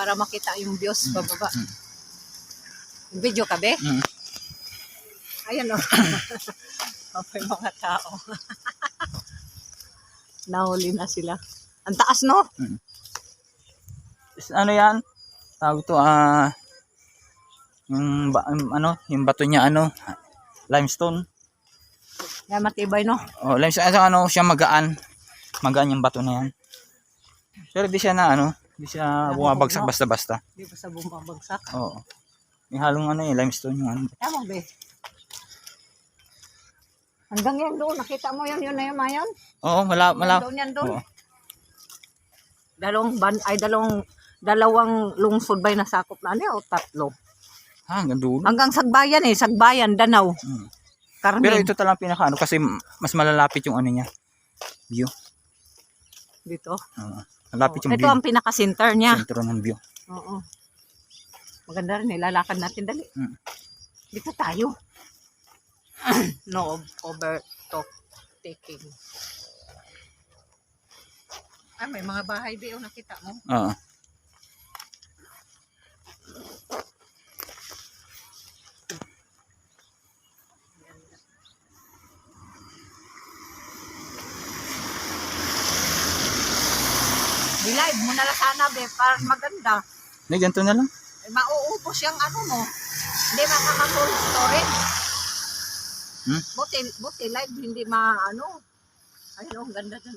para makita yung views bababa. Yung video ka, be? Ayan, oh. Okay, mga tao. Nahuli na sila. Ang taas, no? Ano yan? Tawag to, yung bato niya, limestone. Yan, matibay, no? Oh, limestone, siya magaan. Magaan yung bato na yan. Pero di siya di siya bumabagsak basta-basta. Di ba sa bumabagsak? Oo. May halong limestone yung Tama, be. Hanggang yan doon, nakita mo yun na yung mayan? Oo, malap. Doon yan doon. Oo. Dalawang lungsod ba yung nasakop na o tatlo? Hanggang doon. Hanggang Sagbayan Sagbayan, Danau. Carmen. Pero ito talagang pinaka kasi mas malalapit yung niya. View. Dito. Malapit yung Ito view. ang pinaka-center niya. Sentro ng view. Oo. Maganda rin, ilalakad natin dali. Dito tayo. No overtalk taking. May mga bahay ba nakita mo? Oo. Bilive mo na lang sana, be, para maganda. Ganito na lang. Mauubos yung mo. Hindi makaka-full storage. Buti live, hindi Ayun, ganda dyan,